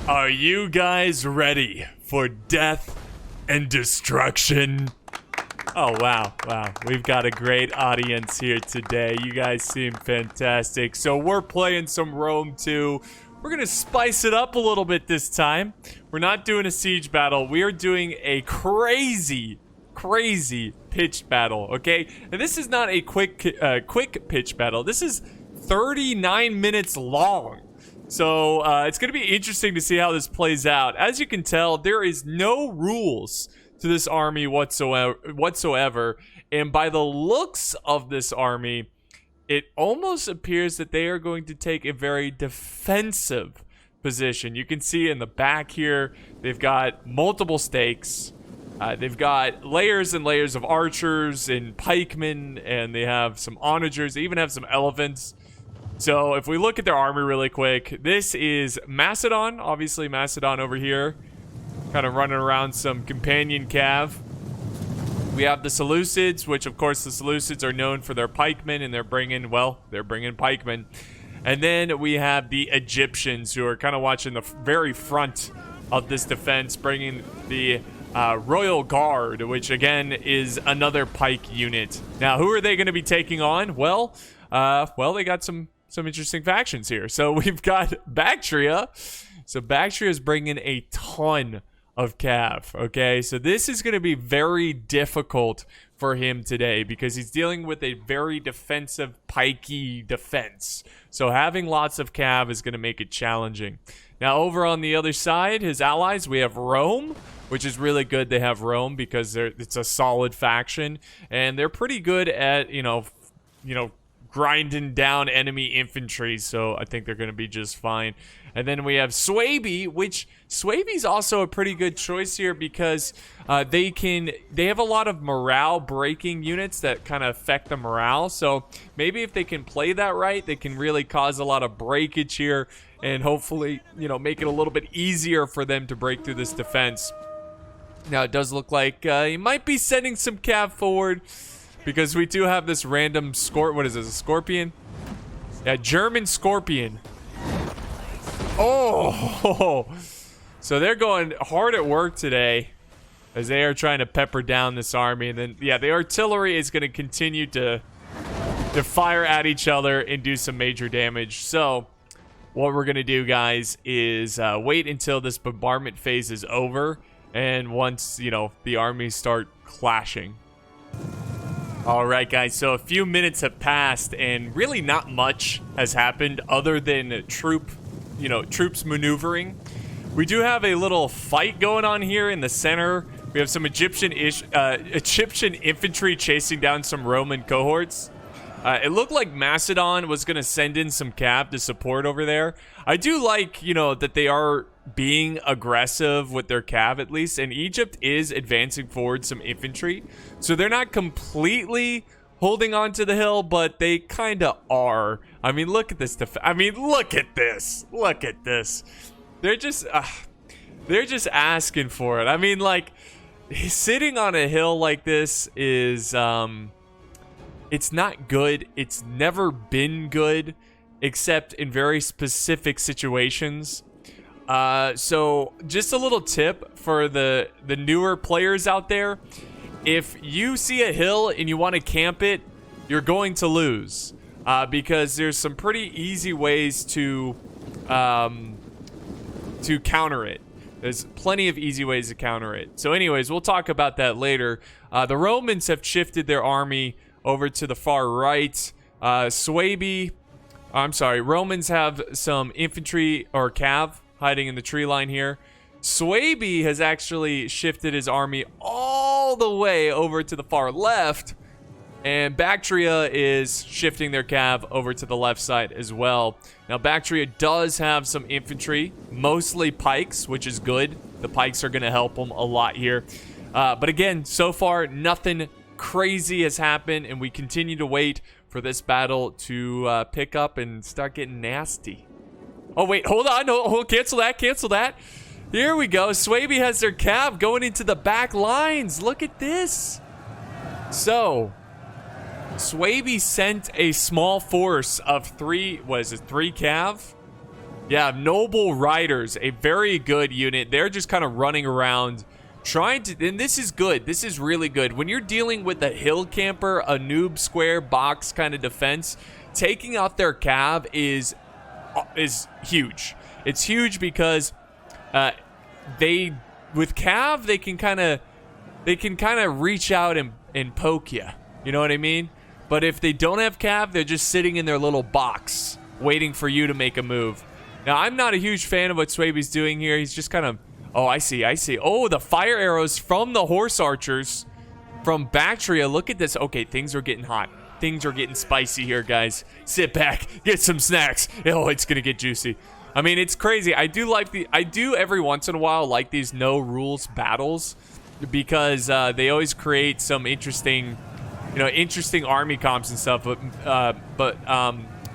Are you guys ready for death and destruction? Oh, wow. We've got a great audience here today. You guys seem fantastic. So we're playing some Rome 2. We're going to spice it up a little bit this time. We're not doing a siege battle. We are doing a crazy pitched battle, okay? And this is not a quick pitch battle. This is 39 minutes long. So it's going to be interesting to see how this plays out. As you can tell, there is no rules to this army whatsoever. And by the looks of this army, it almost appears that they are going to take a very defensive position. You can see in the back here, they've got multiple stakes. They've got layers and layers of archers and pikemen, and they have some onagers. They even have some elephants. So if we look at their army really quick, this is Macedon. Obviously Macedon over here, kind of running around some companion cav. We have the Seleucids, which of course the Seleucids are known for their pikemen, and they're bringing pikemen. And then we have the Egyptians, who are kind of watching the very front of this defense, bringing the Royal Guard, which again is another pike unit. Now, who are they going to be taking on? Well, they got some interesting factions here. So we've got Bactria. So Bactria is bringing a ton of cav, okay? So this is going to be very difficult for him today because he's dealing with a very defensive pikey defense. So having lots of cav is going to make it challenging. Now over on the other side, his allies, we have Rome, which is really good. They have Rome because it's a solid faction, and they're pretty good at, you know, grinding down enemy infantry, so I think they're going to be just fine. And then we have Suebi, which Suebi's also a pretty good choice here because they have a lot of morale breaking units that kind of affect the morale. So maybe if they can play that right, they can really cause a lot of breakage here and hopefully, you know, make it a little bit easier for them to break through this defense. Now it does look like he might be sending some cav forward, because we do have this random what is this, a scorpion? Yeah, German scorpion. Oh! So they're going hard at work today as they are trying to pepper down this army. And then, yeah, the artillery is going to continue to fire at each other and do some major damage. So what we're going to do, guys, is wait until this bombardment phase is over. And once, you know, the armies start clashing. All right, guys, so a few minutes have passed and really not much has happened other than troops maneuvering. We do have a little fight going on here in the center. We have some Egyptian infantry chasing down some Roman cohorts. It looked like Macedon was going to send in some cav to support over there. I do like, you know, that they are being aggressive with their cav at least, and Egypt is advancing forward some infantry. So they're not completely holding on to the hill, but they kind of are. I mean, look at this. Look at this. Look at this. They're just asking for it. I mean, like, sitting on a hill like this is, it's not good. It's never been good, except in very specific situations. So just a little tip for the newer players out there. If you see a hill and you want to camp it, you're going to lose. Because there's some pretty easy ways to counter it. There's plenty of easy ways to counter it. So anyways, we'll talk about that later. The Romans have shifted their army over to the far right. Romans have some infantry or cav hiding in the tree line here. Suebi has actually shifted his army all the way over to the far left, and Bactria is shifting their cav over to the left side as well. Now Bactria does have some infantry, mostly pikes, which is good. The pikes are going to help them a lot here. But again, so far nothing crazy has happened, and we continue to wait for this battle to pick up and start getting nasty. Oh wait, hold on, cancel that. Here we go. Suebi has their cav going into the back lines. Look at this. So Suebi sent a small force of three cav? Yeah, noble riders, a very good unit. They're just kind of running around trying to, and this is good. This is really good. When you're dealing with a hill camper, a noob square box kind of defense, taking out their cav is huge. It's huge because with cav they can kind of reach out and poke you. You know what I mean? But if they don't have cav, they're just sitting in their little box waiting for you to make a move. Now, I'm not a huge fan of what Swaby's doing here. He's just kind of... Oh, I see. Oh, the fire arrows from the horse archers from Bactria. Look at this. Okay, things are getting hot. Things are getting spicy here, guys. Sit back. Get some snacks. Oh, it's going to get juicy. I mean, it's crazy. I do every once in a while like these no-rules battles because they always create some interesting army comps and stuff. But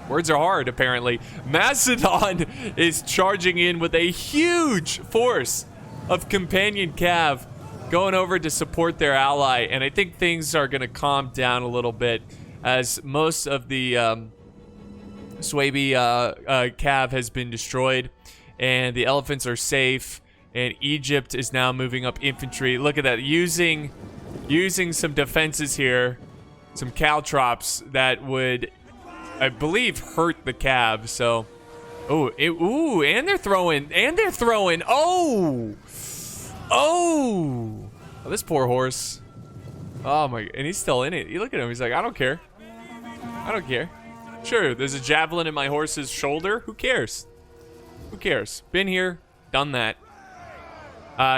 words are hard, apparently. Macedon is charging in with a huge force of companion cav going over to support their ally, and I think things are going to calm down a little bit as most of the Swaby cav has been destroyed, and the elephants are safe, and Egypt is now moving up infantry. Look at that, using some defenses here, some caltrops that would, I believe, hurt the cav. So, and they're throwing. Oh, this poor horse. Oh my, and he's still in it. You look at him. He's like, I don't care. Sure, there's a javelin in my horse's shoulder. Who cares? Been here, done that.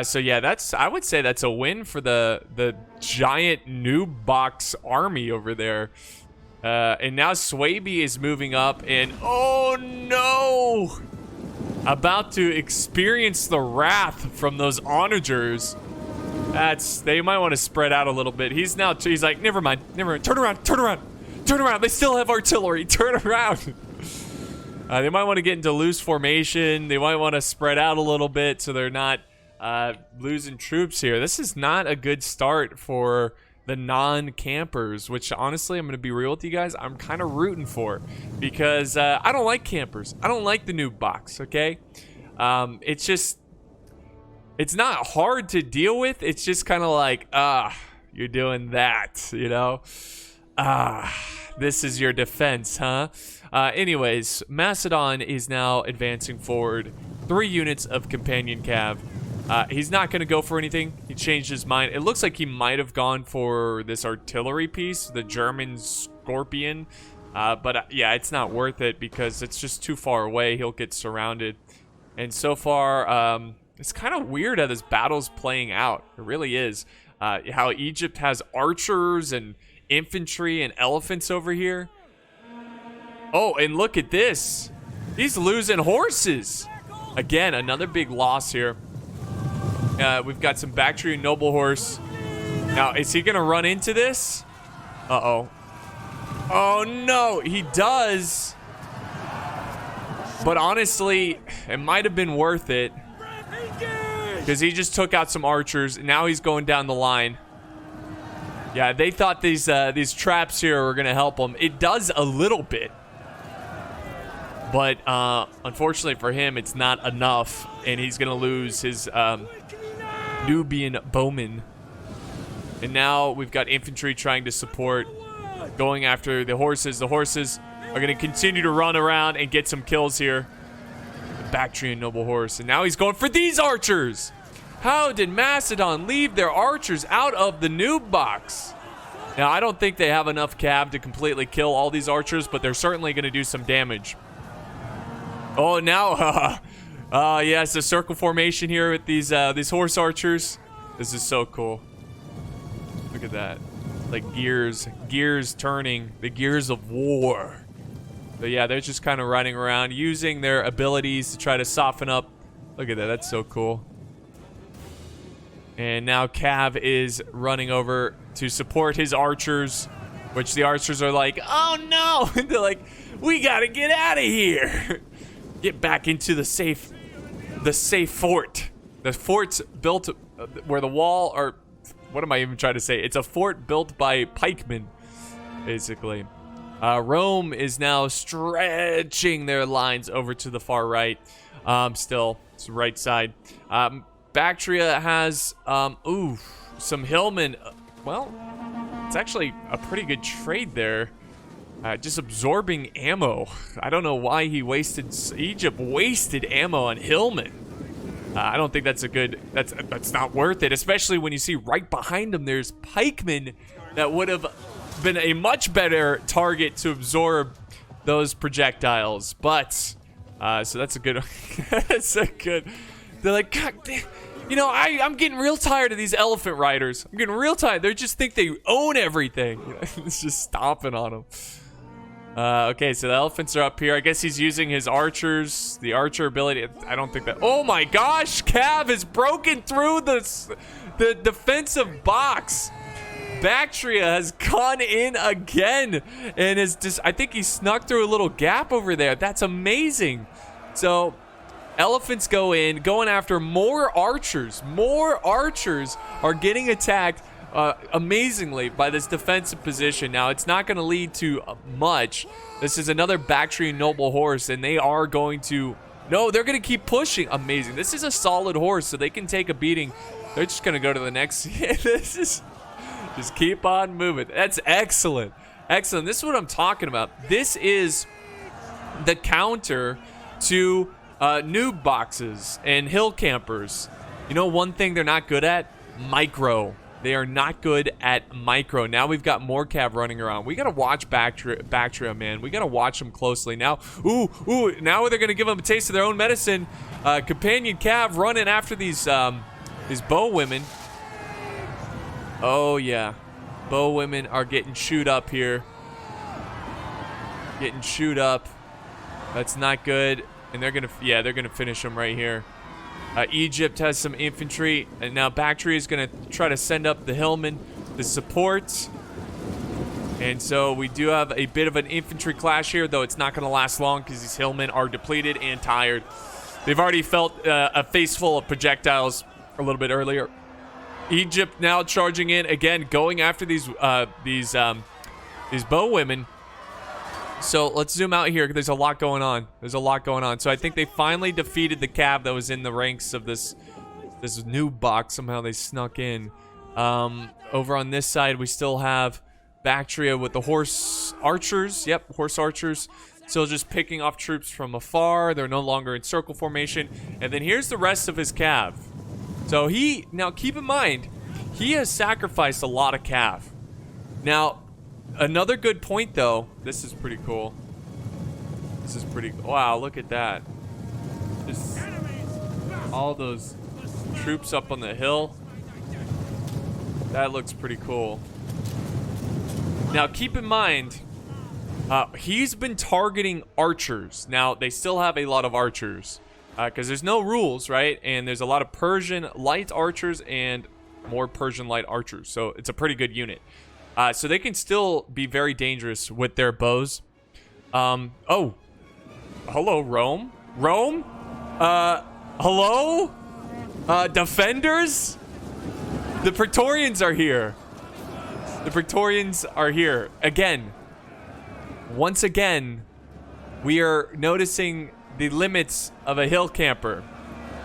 So yeah, I would say that's a win for the giant noob box army over there. And now Swaby is moving up, and oh no! About to experience the wrath from those onagers. They might want to spread out a little bit. He's like, never mind. Turn around. They still have artillery. Turn around. They might want to get into loose formation. They might want to spread out a little bit so they're not losing troops here. This is not a good start for the non-campers, which honestly, I'm going to be real with you guys, I'm kind of rooting for, because I don't like campers. I don't like the noob box, okay? It's not hard to deal with. It's just kind of like, you're doing that, you know? This is your defense, huh? Anyways, Macedon is now advancing forward. 3 units of companion cav. He's not going to go for anything. He changed his mind. It looks like he might have gone for this artillery piece, the German Scorpion. But yeah, it's not worth it because it's just too far away. He'll get surrounded. And so far, it's kind of weird how this battle's playing out. It really is. How Egypt has archers and infantry and elephants over here. Oh, and look at this. He's losing horses. Again, another big loss here. We've got some Bactrian noble horse. Now, is he going to run into this? Uh-oh. Oh, no. He does. But honestly, it might have been worth it. Because he just took out some archers. And now he's going down the line. Yeah, they thought these traps here were going to help him. It does a little bit. But unfortunately for him, it's not enough. And he's going to lose his Nubian bowman. And now we've got infantry trying to support, going after the horses. The horses are going to continue to run around and get some kills here. The Bactrian noble horse. And now he's going for these archers. How did Macedon leave their archers out of the noob box? Now, I don't think they have enough cav to completely kill all these archers, but they're certainly going to do some damage. Oh, now, yeah, it's a circle formation here with these horse archers. This is so cool. Look at that. Like gears turning, the gears of war. But yeah, they're just kind of running around, using their abilities to try to soften up. Look at that, that's so cool. And now Cav is running over to support his archers, which the archers are like, oh no! They're like, we gotta get out of here! Get back into the safe fort. The fort's built where the wall, or what am I even trying to say? It's a fort built by pikemen, basically. Rome is now stretching their lines over to the far right. Still, it's the right side. Bactria has, some hillmen. Well, it's actually a pretty good trade there. Just absorbing ammo. I don't know why Egypt wasted ammo on hillmen. I don't think that's that's not worth it, especially when you see right behind them there's pikemen that would have been a much better target to absorb those projectiles. But so that's a good they're like, God damn, you know, I'm getting real tired of these elephant riders. I'm getting real tired. They just think they own everything. It's just stomping on them. Okay, so the elephants are up here. I guess he's using his archers, the archer ability. I don't think that. Oh my gosh, Cav has broken through the defensive box. Bactria has gone in again and is just, I think he snuck through a little gap over there. That's amazing. So elephants go in, going after more archers. More archers are getting attacked amazingly by this defensive position. Now, it's not going to lead to much. This is another Bactrian noble horse, and they are going to... No, they're going to keep pushing. Amazing. This is a solid horse, so they can take a beating. They're just going to go to the next... This is... Just keep on moving. That's excellent. Excellent. This is what I'm talking about. This is the counter to noob boxes and hill campers. You know one thing they're not good at? Micro. They are not good at micro. Now we've got more cav running around. We got to watch Bactria, man. We got to watch them closely. Now, now they're going to give them a taste of their own medicine. Companion cav running after these bow women. Oh, yeah. Bow women are getting chewed up here. Getting chewed up. That's not good. And they're going to finish them right here. Egypt has some infantry, and now Bactria is going to try to send up the hillmen, the support. And so we do have a bit of an infantry clash here, though it's not going to last long because these hillmen are depleted and tired. They've already felt a face full of projectiles a little bit earlier. Egypt now charging in again, going after these bow women. So let's zoom out here. There's a lot going on. So I think they finally defeated the cav that was in the ranks of this new box. Somehow they snuck in. Over on this side, we still have Bactria with the horse archers. Yep, horse archers. Still just picking off troops from afar. They're no longer in circle formation. And then here's the rest of his cav. So now keep in mind, he has sacrificed a lot of cav. Now, another good point, though. This is pretty cool. Wow, look at that. Just all those troops up on the hill. That looks pretty cool. Now, keep in mind, he's been targeting archers. Now, they still have a lot of archers because there's no rules, right? And there's a lot of Persian light archers and more Persian light archers. So it's a pretty good unit. So they can still be very dangerous with their bows. Oh. Hello, Rome? Rome? Hello? Defenders? The Praetorians are here. Again. Once again, we are noticing the limits of a hill camper.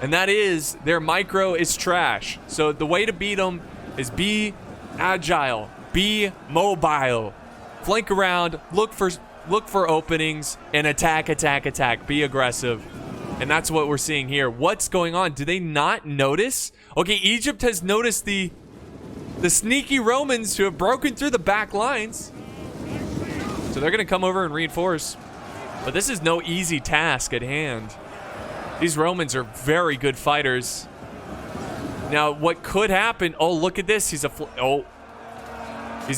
And that is, their micro is trash. So the way to beat them is be agile. Be mobile. Flank around. Look for openings and attack. Be aggressive. And that's what we're seeing here. What's going on? Do they not notice? Okay, Egypt has noticed the sneaky Romans who have broken through the back lines. So they're going to come over and reinforce. But this is no easy task at hand. These Romans are very good fighters. Now, what could happen? Oh, look at this. He's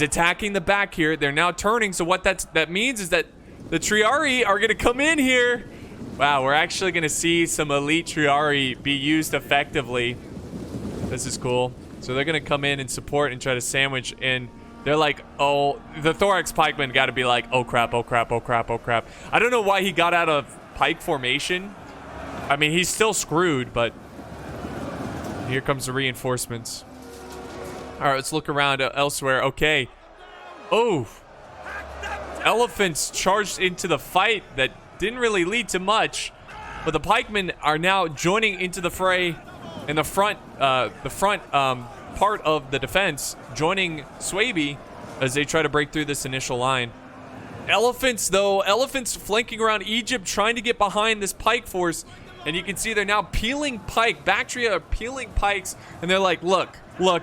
attacking the back here. They're now turning. So what that means is that the Triarii are going to come in here. Wow, we're actually going to see some elite Triarii be used effectively. This is cool. So they're going to come in and support and try to sandwich. And they're like, oh, the Thorax Pikeman got to be like, oh crap. I don't know why he got out of Pike formation. I mean, he's still screwed, but here comes the reinforcements. All right, let's look around elsewhere. Okay. Oh. elephants charged into the fight that didn't really lead to much. But the pikemen are now joining into the fray in the front part of the defense, joining Swaby as they try to break through this initial line. Elephants, though, elephants flanking around Egypt, trying to get behind this pike force. And you can see they're now peeling pike. Bactria are peeling pikes, and they're like, look,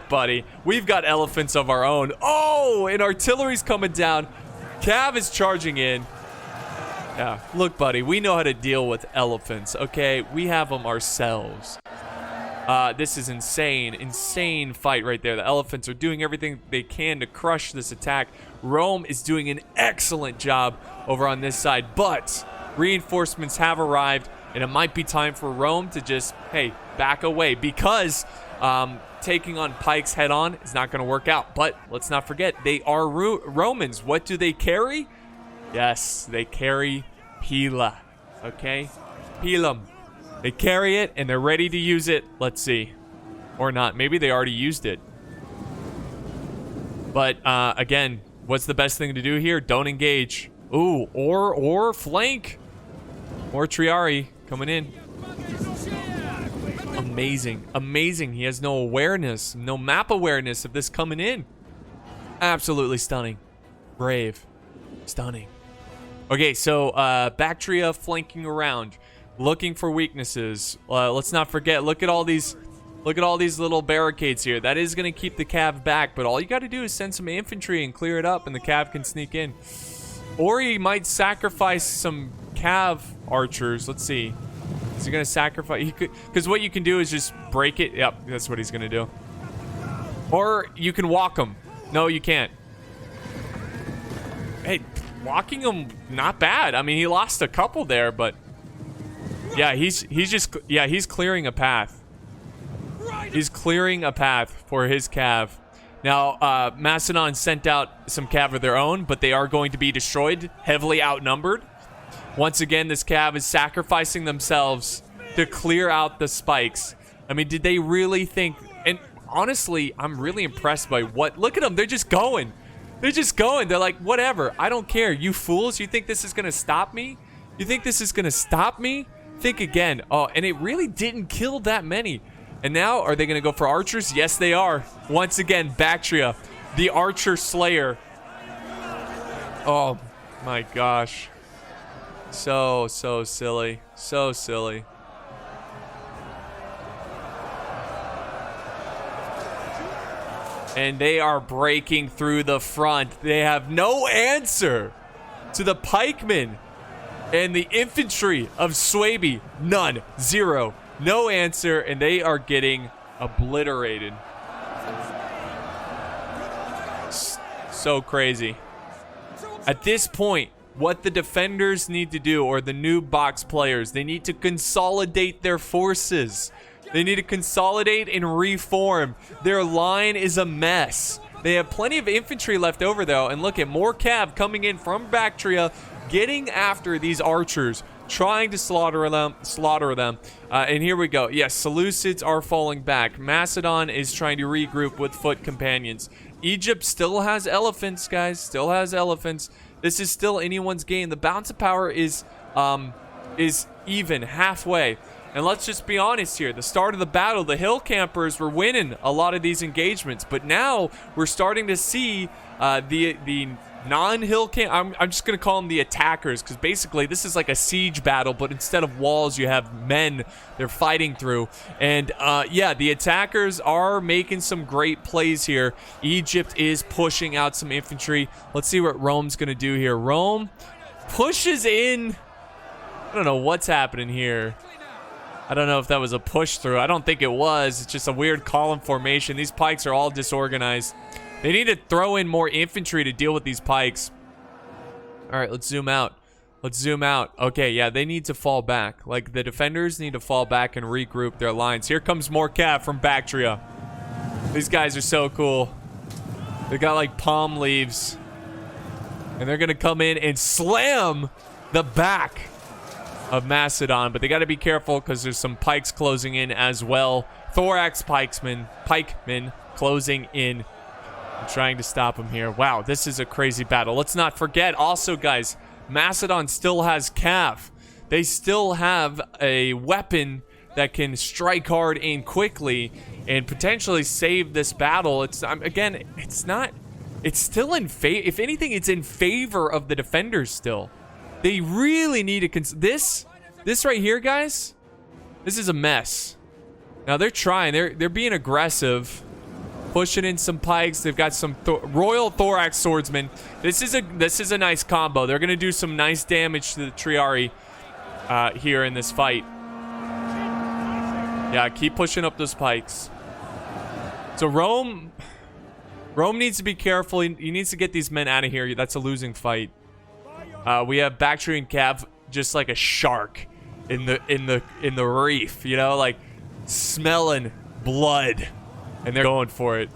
buddy, we've got elephants of our own. Oh, and artillery's coming down. Cav is charging in. Yeah, look, buddy, we know how to deal with elephants, okay? We have them ourselves. This is insane fight right there. The elephants are doing everything they can to crush this attack. Rome is doing an excellent job over on this side, but reinforcements have arrived, and it might be time for Rome to just, hey, back away, because taking on pikes head on is not going to work out. But let's not forget, they are Romans. What do they carry? Yes, they carry Pila, okay? Pilum. They carry it, and they're ready to use it. Let's see. Or not. Maybe they already used it. But, again, what's the best thing to do here? Don't engage. Ooh, or flank. Or Triari coming in. Amazing. He has no awareness, no map awareness of this coming in. Absolutely stunning. Brave. Stunning. Okay, so, Bactria flanking around, looking for weaknesses. Let's not forget, look at all these little barricades here. That is going to keep the Cav back, but all you got to do is send some infantry and clear it up, and the Cav can sneak in. Or he might sacrifice some Cav archers. Let's see. Is he going to sacrifice? He could, because what you can do is just break it. Yep, that's what he's going to do. Or you can walk him. No, you can't. Hey, walking him, not bad. I mean, he lost a couple there, but yeah, he's clearing a path. He's clearing a path for his Cav. Now, Macedon sent out some Cav of their own, but they are going to be destroyed, heavily outnumbered. Once again, this Cav is sacrificing themselves to clear out the spikes. I mean, did they really think? And honestly, I'm really impressed by what. Look at them. They're just going. They're just going. They're like, whatever. I don't care. You fools. You think this is going to stop me? You think this is going to stop me? Think again. Oh, and it really didn't kill that many. And now, are they going to go for archers? Yes, they are. Once again, Bactria, the archer slayer. Oh, my gosh. So silly. So silly. And they are breaking through the front. They have no answer to the pikemen and the infantry of Swaby. None. Zero. No answer, and they are getting obliterated. So crazy. At this point, what the defenders need to do, or the new box players, they need to consolidate their forces. They need to consolidate and reform. Their line is a mess. They have plenty of infantry left over, though, and look at more Cav coming in from Bactria, getting after these archers, trying to slaughter them. And here we go. Yes, Seleucids are falling back. Macedon is trying to regroup with foot companions. Egypt still has elephants, guys. Still has elephants. This is still anyone's game. The balance of power is even halfway. And let's just be honest here. The start of the battle, the hill campers were winning a lot of these engagements, but now we're starting to see the non-hill camp. I'm just gonna call them the attackers, because basically this is like a siege battle, but instead of walls, you have men they're fighting through. And yeah, the attackers are making some great plays here. Egypt is pushing out some infantry. Let's see what Rome's gonna do here. Rome pushes in. I don't know what's happening here. I don't know if that was a push through. I don't think it was. It's just a weird column formation. These pikes are all disorganized. They need to throw in more infantry to deal with these pikes. All right, let's zoom out. Let's zoom out. Okay, yeah, they need to fall back. Like, the defenders need to fall back and regroup their lines. Here comes more Cav from Bactria. These guys are so cool. They got, like, palm leaves. And they're going to come in and slam the back of Macedon, but they got to be careful because there's some pikes closing in as well. Thorax pikemen closing in. I'm trying to stop him here. Wow, this is a crazy battle. Let's not forget, also, guys, Macedon still has Cav. They still have a weapon that can strike hard and quickly and potentially save this battle. It's again, it's not. It's still in favor. If anything, it's in favor of the defenders still. They really need to this right here, guys. This is a mess. Now they're trying. They're being aggressive, pushing in some pikes. They've got some Royal Thorax Swordsmen. This is a nice combo. They're gonna do some nice damage to the Triarii here in this fight. Yeah, keep pushing up those pikes. So Rome needs to be careful. He needs to get these men out of here. That's a losing fight. We have Bactria and Cav just like a shark in the reef, you know, like smelling blood, and they're going for it.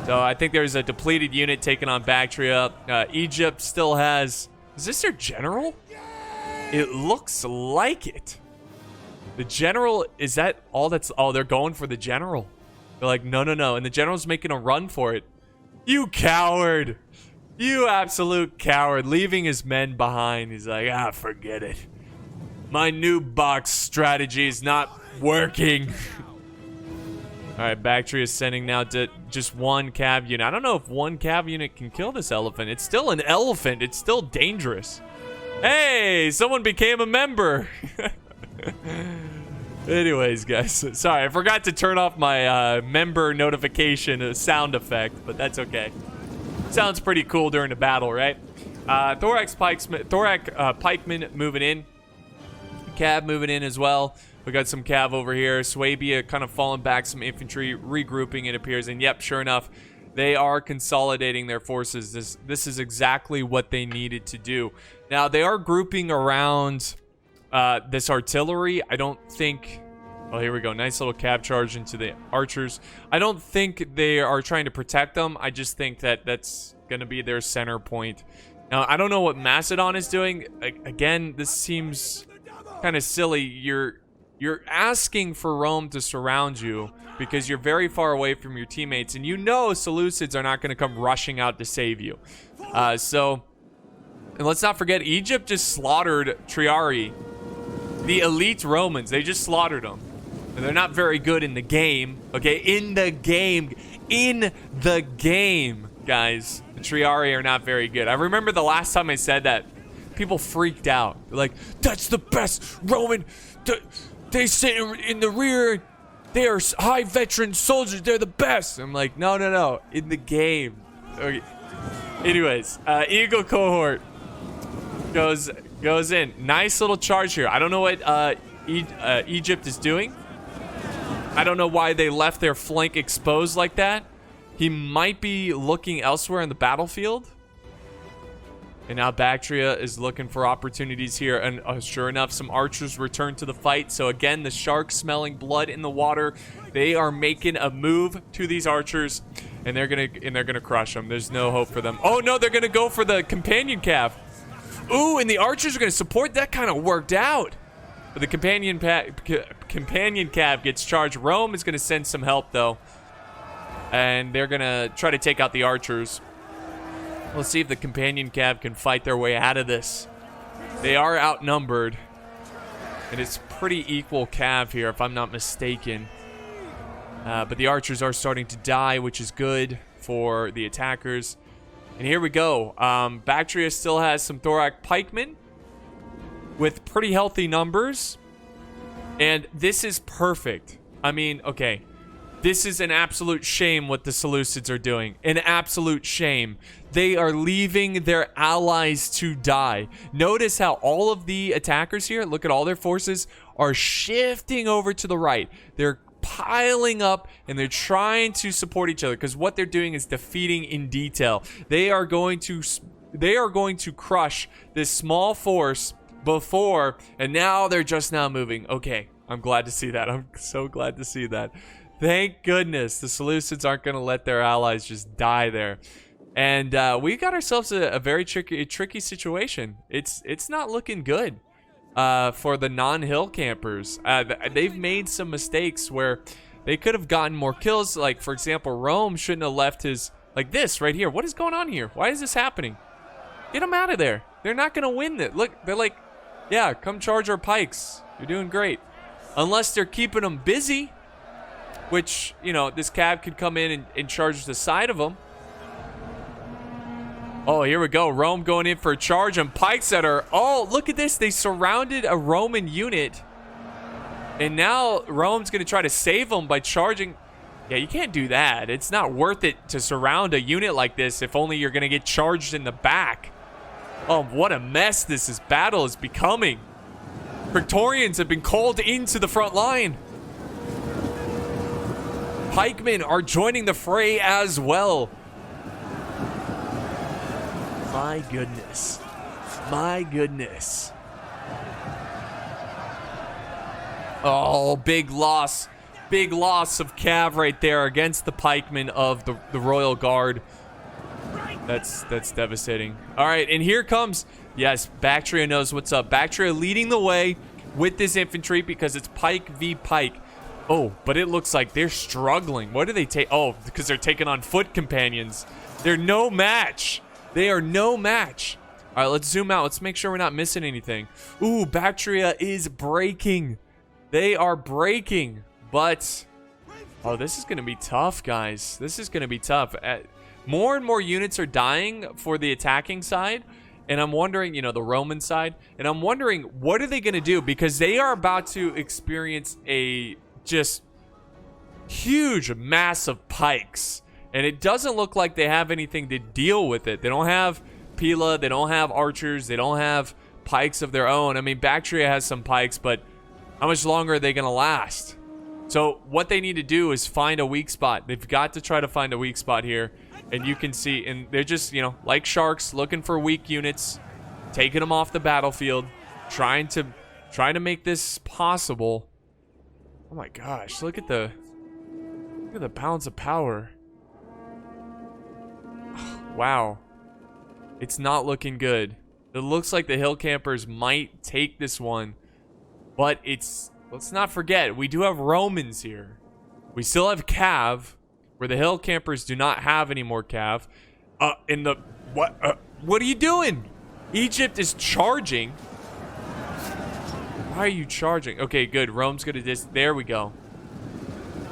So I think there's a depleted unit taking on Bactria. Egypt still has. Is this their general? It looks like it. The general, is that all that's... Oh, they're going for the general. They're like, no, no, no. And the general's making a run for it. You coward. You absolute coward. Leaving his men behind. He's like, forget it. My new box strategy is not working. Alright, Bactria is sending now to just one cav unit. I don't know if one cav unit can kill this elephant. It's still an elephant. It's still dangerous. Hey, someone became a member. Anyways, guys, sorry, I forgot to turn off my member notification sound effect, but that's okay. Sounds pretty cool during the battle, right? Thorax Pikemen moving in. Cav moving in as well. We got some Cav over here. Swabia kind of falling back, some infantry regrouping, it appears. And yep, sure enough, they are consolidating their forces. This is exactly what they needed to do. Now, they are grouping around this artillery. I don't think... Oh, here we go. Nice little Cav charge into the archers. I don't think they are trying to protect them. I just think that that's going to be their center point. Now, I don't know what Macedon is doing. Again, this seems kind of silly. You're asking for Rome to surround you because you're very far away from your teammates, and you know Seleucids are not going to come rushing out to save you. And let's not forget, Egypt just slaughtered Triarii. The elite Romans, they just slaughtered them. And they're not very good in the game, okay? In the game, guys. The Triarii are not very good. I remember the last time I said that, people freaked out. They're like, that's the best Roman. They sit in the rear. They are high veteran soldiers. They're the best. I'm like, no, no, no. In the game. Okay. Anyways, Eagle cohort goes in. Nice little charge here. I don't know what Egypt is doing. I don't know why they left their flank exposed like that. He might be looking elsewhere in the battlefield. And now Bactria is looking for opportunities here. And sure enough, some archers return to the fight. So again, the sharks smelling blood in the water. They are making a move to these archers. And they're gonna crush them. There's no hope for them. Oh no, they're gonna go for the companion cav. Ooh, and the archers are gonna support. That kind of worked out. But the companion cav gets charged. Rome is gonna send some help though. And they're gonna try to take out the archers. Let's see if the companion cav can fight their way out of this. They are outnumbered. And it's pretty equal cav here, if I'm not mistaken. But the archers are starting to die, which is good for the attackers. And here we go. Bactria still has some Thorax pikemen with pretty healthy numbers. And this is perfect. I mean, okay. This is an absolute shame what the Seleucids are doing. An absolute shame. They are leaving their allies to die. Notice how all of the attackers here, look at all their forces, are shifting over to the right. They're piling up and they're trying to support each other because what they're doing is defeating in detail. They are going to crush this small force before, and now they're just now moving. Okay, I'm glad to see that. I'm so glad to see that. Thank goodness the Seleucids aren't going to let their allies just die there. And we got ourselves a very tricky situation. It's not looking good for the non-hill campers. They've made some mistakes where They could have gotten more kills. Like, for example, Rome shouldn't have left his... Like this right here. What is going on here? Why is this happening? Get them out of there. They're not going to win it. Look, they're like, yeah, come charge our pikes. You're doing great. Unless they're keeping them busy, which, you know, this cav could come in and charge the side of them. Oh, here we go. Rome going in for a charge, and pikes that are... Oh, look at this. They surrounded a Roman unit. And now Rome's going to try to save them by charging... Yeah, you can't do that. It's not worth it to surround a unit like this if only you're going to get charged in the back. Oh, what a mess this battle is becoming. Praetorians have been called into the front line. Pikemen are joining the fray as well. My goodness. My goodness. Oh, big loss. Big loss of cav right there against the pikemen of the Royal Guard. That's devastating. All right, and here comes... Yes, Bactria knows what's up. Bactria leading the way with this infantry because it's Pike v Pike. Oh, but it looks like they're struggling. What do they take? Oh, because they're taking on foot companions. They're no match. They are no match. All right, let's zoom out. Let's make sure we're not missing anything. Ooh, Bactria is breaking. They are breaking. But, oh, this is going to be tough, guys. This is going to be tough. More and more units are dying for the attacking side. And I'm wondering, you know, the Roman side. And I'm wondering, what are they going to do? Because they are about to experience a just huge mass of pikes. And it doesn't look like they have anything to deal with it. They don't have Pila. They don't have archers. They don't have pikes of their own. I mean, Bactria has some pikes, but how much longer are they going to last? So what they need to do is find a weak spot. They've got to try to find a weak spot here. And you can see, and they're just, you know, like sharks, looking for weak units, taking them off the battlefield, trying to make this possible. Oh my gosh, look at the pounds of power. Wow. It's not looking good. It looks like the hill campers might take this one, but let's not forget, we do have Romans here. We still have Cav, where the hill campers do not have any more Cav. What are you doing? Egypt is charging. Why are you charging? Okay, good. Rome's gonna there we go.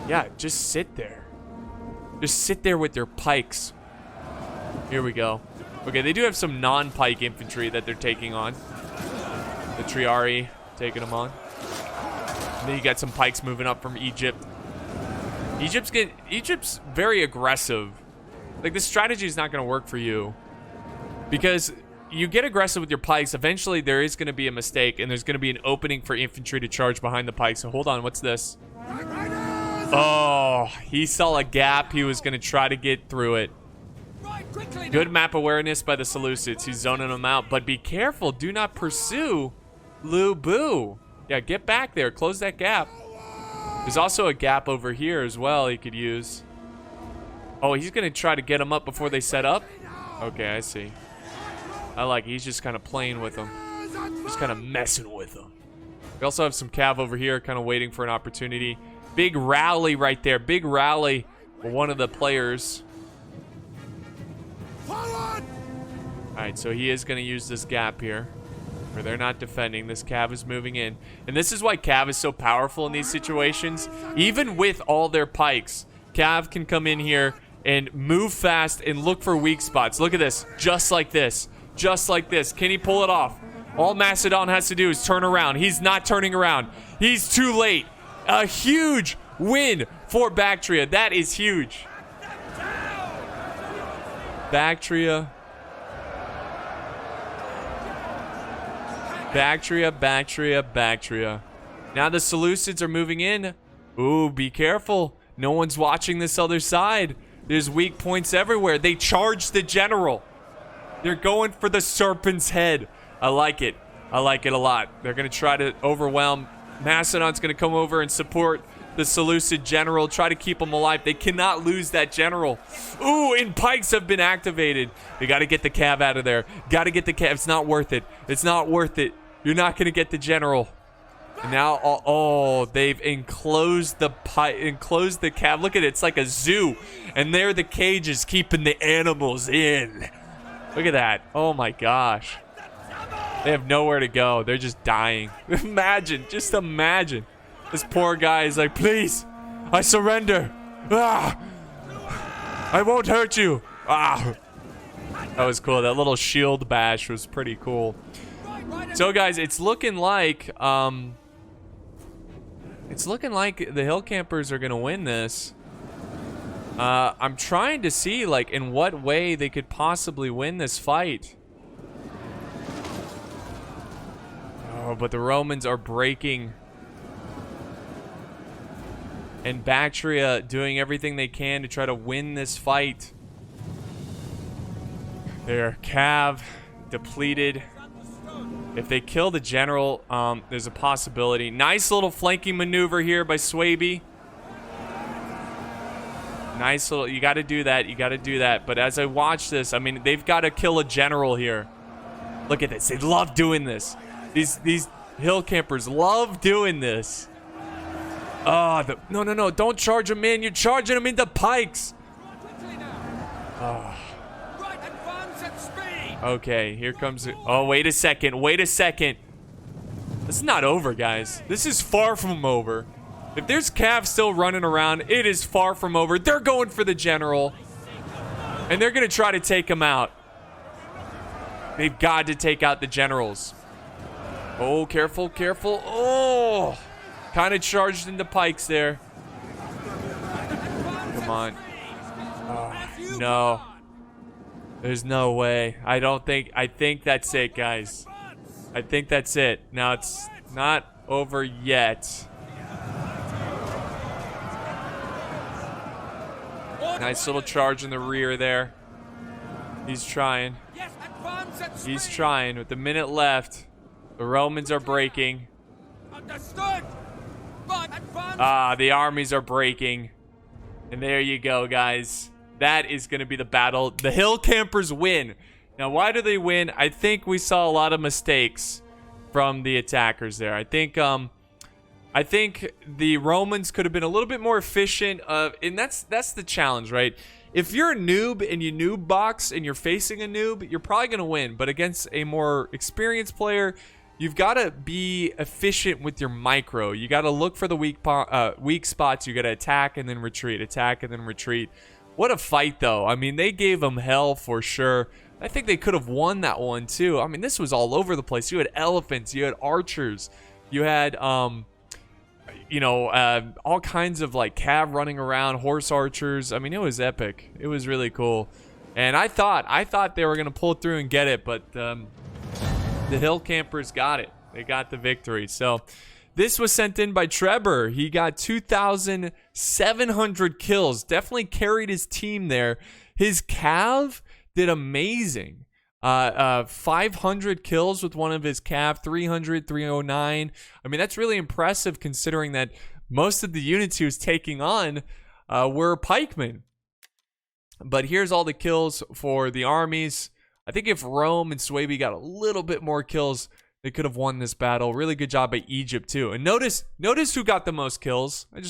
Yeah, just sit there. Just sit there with their pikes. Here we go. Okay, they do have some non-pike infantry that they're taking on. The Triari taking them on. And then you got some pikes moving up from Egypt. Egypt's very aggressive. Like, this strategy is not going to work for you. Because you get aggressive with your pikes, eventually there is going to be a mistake, and there's going to be an opening for infantry to charge behind the pikes. So hold on, what's this? Oh, he saw a gap. He was going to try to get through it. Good map awareness by the Seleucids. He's zoning them out. But be careful. Do not pursue Lubu. Yeah, get back there. Close that gap. There's also a gap over here as well he could use. Oh, he's going to try to get them up before they set up? Okay, I see. I like it. He's just kind of playing with them. Just kind of messing with them. We also have some cav over here kind of waiting for an opportunity. Big rally right there. Big rally for one of the players. Alright, so he is going to use this gap here. Where they're not defending. This cav is moving in. And this is why cav is so powerful in these situations. Even with all their pikes, cav can come in here and move fast and look for weak spots. Look at this. Just like this. Just like this. Can he pull it off? All Macedon has to do is turn around. He's not turning around. He's too late. A huge win for Bactria. That is huge. Bactria. Bactria. Now the Seleucids are moving in. Ooh, be careful. No one's watching this other side. There's weak points everywhere. They charge the general. They're going for the serpent's head. I like it. I like it a lot. They're going to try to overwhelm. Macedon's going to come over and support the Seleucid general. Try to keep him alive. They cannot lose that general. Ooh, and pikes have been activated. They got to get the cav out of there. Got to get the cav. It's not worth it. It's not worth it. You're not going to get the general. Now, oh, they've enclosed the cav. Look at it, it's like a zoo, and there the cage is keeping the animals in. Look at that. Oh my gosh. They have nowhere to go. They're just dying. Imagine, just imagine. This poor guy is like, please, I surrender. Ah, I won't hurt you. Ah. That was cool. That little shield bash was pretty cool. So guys, it's looking like the hill campers are gonna win this. I'm trying to see like in what way they could possibly win this fight. Oh, but the Romans are breaking. And Bactria doing everything they can to try to win this fight. Their cav depleted. If they kill the general, there's a possibility. Nice little flanking maneuver here by Swaby. Nice little, you got to do that. You got to do that. But as I watch this, I mean, they've got to kill a general here. Look at this. They love doing this. These hill campers love doing this. Oh, no. Don't charge them in. You're charging them into pikes. Oh. Okay, here comes it. Oh, wait a second. Wait a second. This is not over, guys. This is far from over. If there's cav still running around, it is far from over. They're going for the general. And they're going to try to take him out. They've got to take out the generals. Oh, careful, careful. Oh, kind of charged into pikes there. Come on. Oh, no. There's no way. I think that's it, guys. I think that's it. Now, it's not over yet. Nice little charge in the rear there. He's trying. He's trying. With a minute left, the Romans are breaking. The armies are breaking. And there you go, guys. That is going to be the battle. The hill campers win. Now, why do they win? I think we saw a lot of mistakes from the attackers there. I think the Romans could have been a little bit more efficient. And that's the challenge, right? If you're a noob and you noob box and you're facing a noob, you're probably going to win. But against a more experienced player, you've got to be efficient with your micro. You got to look for the weak spots. You got to attack and then retreat. Attack and then retreat. What a fight, though. I mean, they gave them hell for sure. I think they could have won that one, too. I mean, this was all over the place. You had elephants. You had archers. You had, all kinds of, like, cav running around, horse archers. I mean, it was epic. It was really cool. And I thought they were going to pull through and get it, but the hill campers got it. They got the victory. So this was sent in by Trevor. He got 2,700 kills. Definitely carried his team there. His cav did amazing. 500 kills with one of his cav. 300, 309. I mean, that's really impressive considering that most of the units he was taking on were pikemen. But here's all the kills for the armies. I think if Rome and Swaby got a little bit more kills, they could have won this battle. Really good job by Egypt too. And notice who got the most kills. I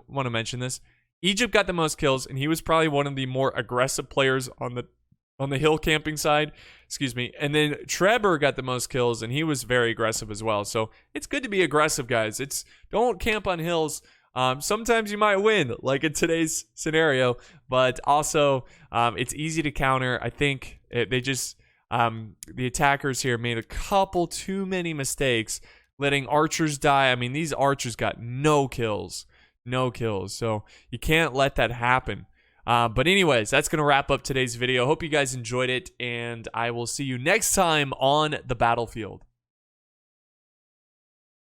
want to mention this. Egypt got the most kills, and he was probably one of the more aggressive players on the hill camping side. Excuse me. And then Trevor got the most kills, and he was very aggressive as well. So it's good to be aggressive, guys. Don't camp on hills. Sometimes you might win, like in today's scenario, but also it's easy to counter. I think the attackers here made a couple too many mistakes, letting archers die. I mean, these archers got no kills. So you can't let that happen. But anyways, that's going to wrap up today's video. Hope you guys enjoyed it, and I will see you next time on the battlefield.